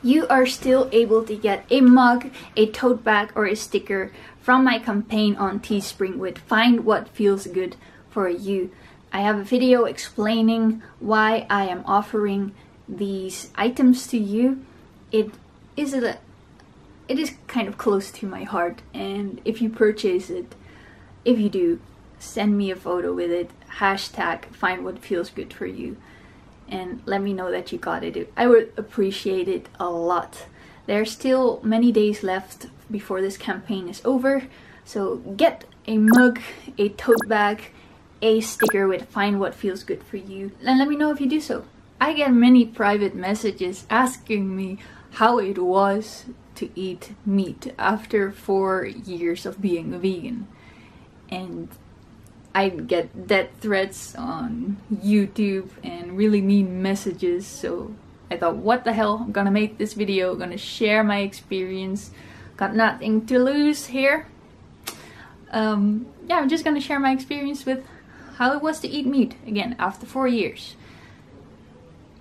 you are still able to get a mug, a tote bag, or a sticker from my campaign on Teespring with Find What Feels Good for You. I have a video explaining why I am offering these items to you. It is kind of close to my heart, and if you purchase it, if you do, send me a photo with it, hashtag Find What Feels Good for You, and let me know that you got it. I would appreciate it a lot. There are still many days left before this campaign is over, so get a mug, a tote bag, a sticker with Find What Feels Good for You, and let me know if you do so. I get many private messages asking me how it was to eat meat after 4 years of being a vegan, and I get death threats on YouTube and really mean messages, so I thought, what the hell, I'm gonna make this video, I'm gonna share my experience, got nothing to lose here. Yeah, I'm just gonna share my experience with how it was to eat meat again after 4 years.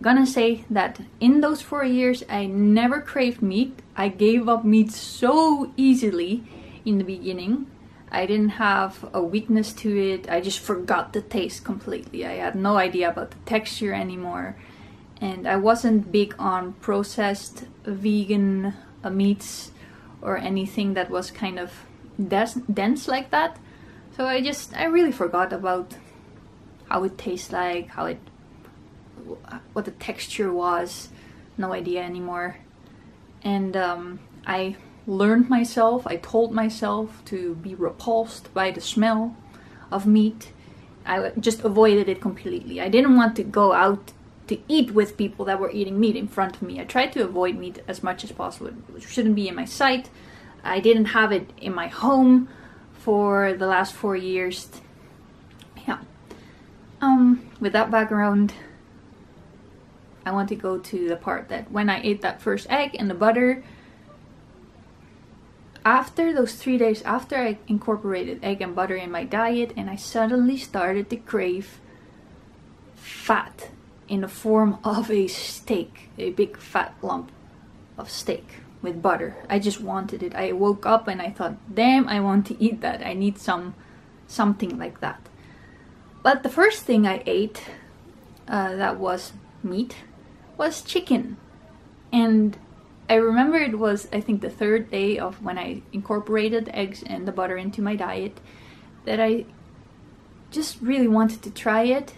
Gonna say that in those 4 years I never craved meat. I gave up meat so easily in the beginning. I didn't have a weakness to it. I just forgot the taste completely. I had no idea about the texture anymore. And I wasn't big on processed vegan meats or anything that was kind of dense like that. So I really forgot about how it tastes like, what the texture was. No idea anymore. And I learned myself, I told myself to be repulsed by the smell of meat. I just avoided it completely. I didn't want to go out to eat with people that were eating meat in front of me. I tried to avoid meat as much as possible. It shouldn't be in my sight. I didn't have it in my home for the last 4 years. Yeah. With that background, I want to go to the part that when I ate that first egg and the butter, after those 3 days after I incorporated egg and butter in my diet, and I suddenly started to crave fat in the form of a steak, a big fat lump of steak with butter. I just wanted it. I woke up and I thought, damn, I want to eat that. I need something like that. But the first thing I ate that was meat was chicken. And I remember it was, I think, the 3rd day of when I incorporated eggs and the butter into my diet that I just really wanted to try it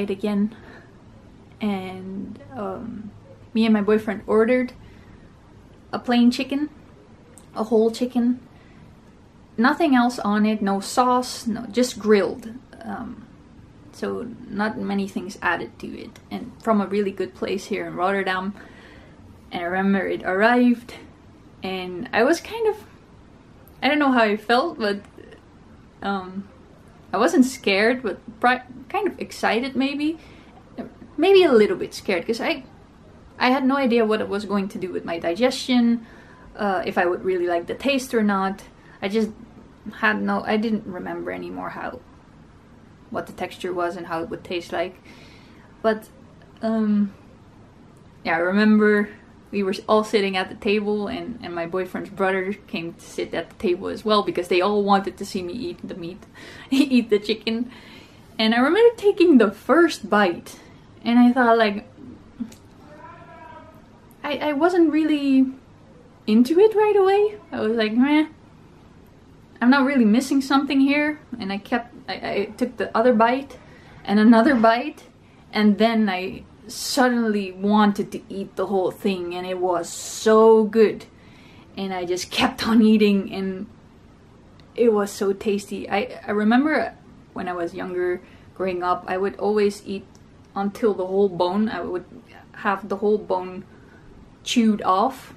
again. And me and my boyfriend ordered a plain chicken, a whole chicken, nothing else on it, no sauce, no, just grilled. So not many things added to it, and from a really good place here in Rotterdam. And I remember it arrived, and I was kind of, I don't know how I felt, but I wasn't scared, but kind of excited, maybe a little bit scared, because I had no idea what it was going to do with my digestion, if I would really like the taste or not. I didn't remember anymore what the texture was and how it would taste like. But yeah, I remember we were all sitting at the table, and my boyfriend's brother came to sit at the table as well, because they all wanted to see me eat the meat, eat the chicken. And I remember taking the first bite, and I thought, like, I wasn't really into it right away. I was like, meh, I'm not really missing something here. And I took the other bite and another bite, and then I suddenly wanted to eat the whole thing, and it was so good. And I just kept on eating, and it was so tasty. I remember when I was younger, growing up, I would always eat until the whole bone. I would have the whole bone chewed off.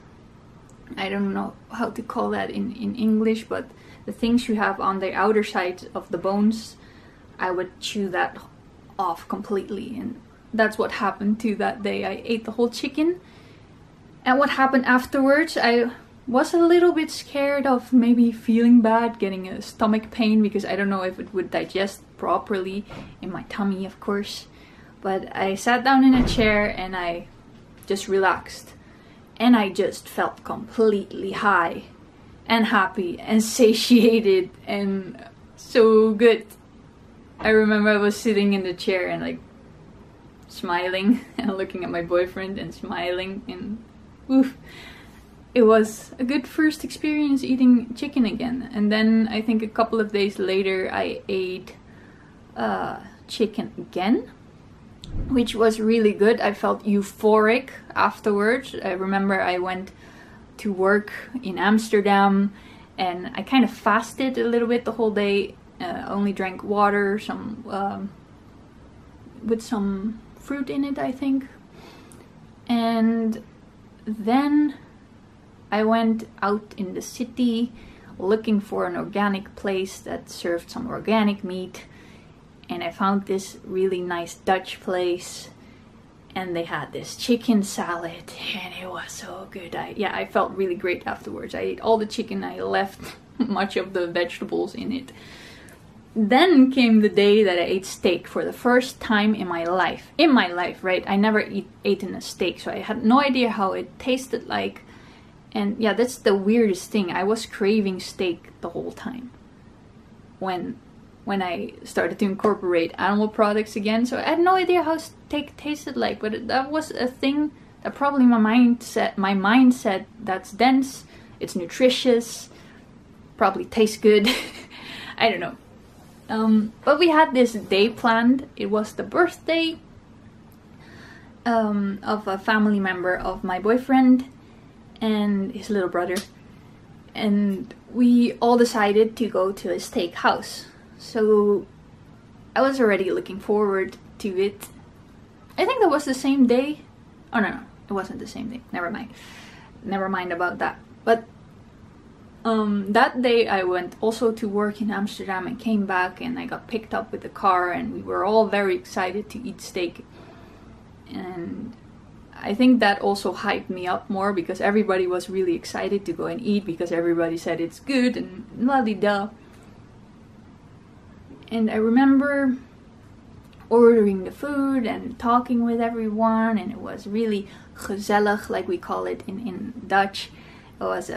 I don't know how to call that in English, but the things you have on the outer side of the bones, I would chew that off completely. And that's what happened to that day. I ate the whole chicken, and what happened afterwards, I was a little bit scared of maybe feeling bad, getting a stomach pain, because I don't know if it would digest properly in my tummy, of course. But I sat down in a chair and I just relaxed. and I just felt completely high and happy and satiated and so good. I remember I was sitting in the chair and like smiling and looking at my boyfriend and smiling, and oof. It was a good first experience eating chicken again. And then I think a couple of days later I ate chicken again, which was really good. I felt euphoric afterwards. I remember I went to work in Amsterdam and I kind of fasted a little bit the whole day. Only drank water, with some fruit in it, I think. And then I went out in the city looking for an organic place that served some organic meat, and I found this really nice Dutch place, and they had this chicken salad and it was so good. I felt really great afterwards. I ate all the chicken, I left much of the vegetables in it. Then came the day that I ate steak for the first time in my life. Right? I never eaten a steak, so I had no idea how it tasted like. And yeah, that's the weirdest thing. I was craving steak the whole time when I started to incorporate animal products again. So I had no idea how steak tasted like, but that was a thing that probably my mind said that's dense, it's nutritious, probably tastes good. I don't know. But we had this day planned. It was the birthday of a family member of my boyfriend and his little brother, and we all decided to go to a steakhouse. So I was already looking forward to it. I think that was the same day. Oh no, it wasn't the same day. Never mind about that. But that day I went also to work in Amsterdam and came back, and I got picked up with the car, and we were all very excited to eat steak. And I think that also hyped me up more because everybody was really excited to go and eat because everybody said it's good and la-di-da. And I remember ordering the food and talking with everyone, and it was really gezellig, like we call it in Dutch. It was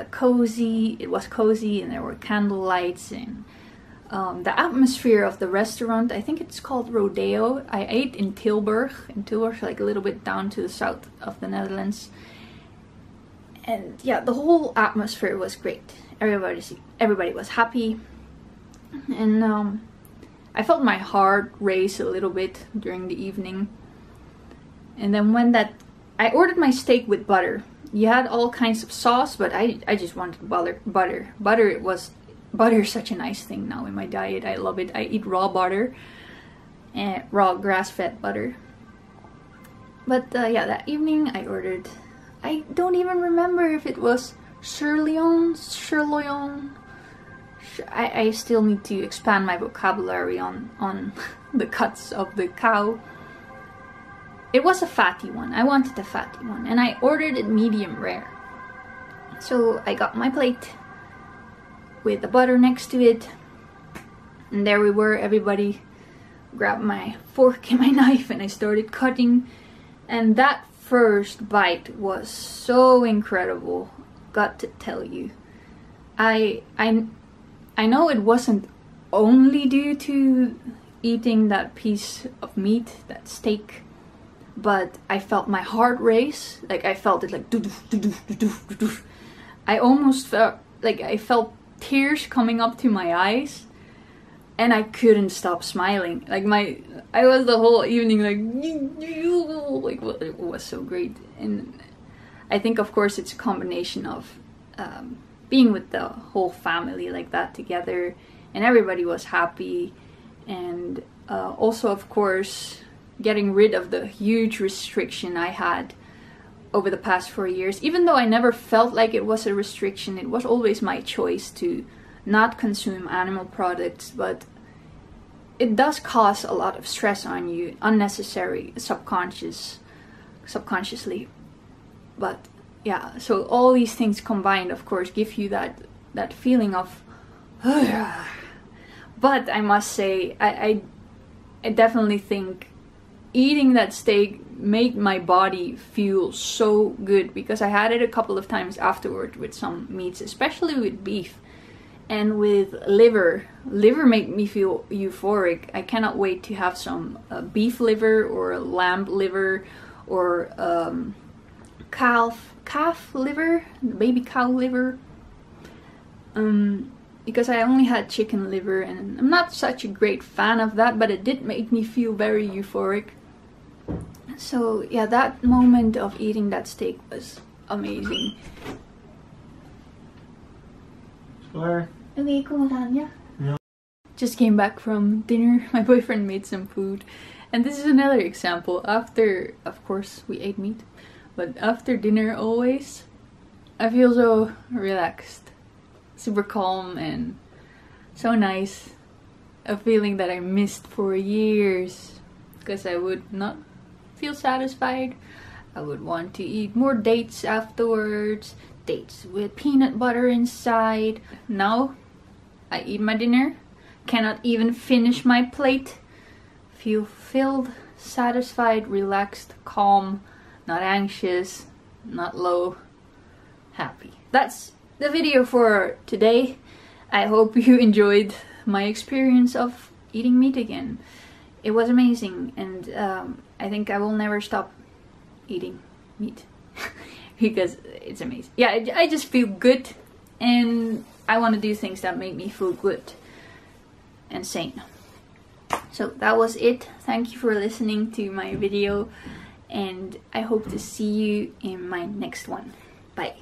cozy, and there were candle lights, and the atmosphere of the restaurant, I think it's called Rodeo. I ate in Tilburg, like a little bit down to the south of the Netherlands. And yeah, the whole atmosphere was great. Everybody was happy. And I felt my heart race a little bit during the evening. And then I ordered my steak with butter. You had all kinds of sauce, but I just wanted butter. Butter is such a nice thing now in my diet. I love it. I eat raw butter and raw grass-fed butter. But yeah, that evening I ordered, I don't even remember if it was sirloin. I still need to expand my vocabulary on the cuts of the cow. It was a fatty one. I wanted a fatty one, and I ordered it medium rare. So I got my plate with the butter next to it, and there we were. Everybody grabbed my fork and my knife, and I started cutting. And that first bite was so incredible, got to tell you. I know it wasn't only due to eating that piece of meat, that steak, but I felt my heart race. Like I felt it like do-do-do-do-do-do-do. I almost felt like I felt tears coming up to my eyes, and I couldn't stop smiling. Like I was the whole evening like it was so great. And I think of course it's a combination of being with the whole family like that together, and everybody was happy, and also of course getting rid of the huge restriction I had over the past 4 years. Even though I never felt like it was a restriction, it was always my choice to not consume animal products, but it does cause a lot of stress on you, unnecessary, subconsciously. But yeah, so all these things combined of course give you that feeling of but I must say I definitely think eating that steak made my body feel so good, because I had it a couple of times afterward with some meats, especially with beef and with liver. Liver made me feel euphoric. I cannot wait to have some beef liver or lamb liver or calf liver, baby cow liver. Because I only had chicken liver and I'm not such a great fan of that, but it did make me feel very euphoric. So yeah, that moment of eating that steak was amazing. Sure. Okay, kom maar aan, yeah? Yeah. Just came back from dinner. My boyfriend made some food. And this is another example. After, of course, we ate meat. But after dinner always, I feel so relaxed. Super calm and so nice. A feeling that I missed for years. Because I would not feel satisfied. I would want to eat more dates afterwards. Dates with peanut butter inside. Now, I eat my dinner. Cannot even finish my plate. Feel filled, satisfied, relaxed, calm, not anxious, not low, happy. That's the video for today. I hope you enjoyed my experience of eating meat again. It was amazing, and I think I will never stop eating meat because it's amazing. Yeah, I just feel good, and I want to do things that make me feel good and sane. So that was it. Thank you for listening to my video, and I hope to see you in my next one. Bye.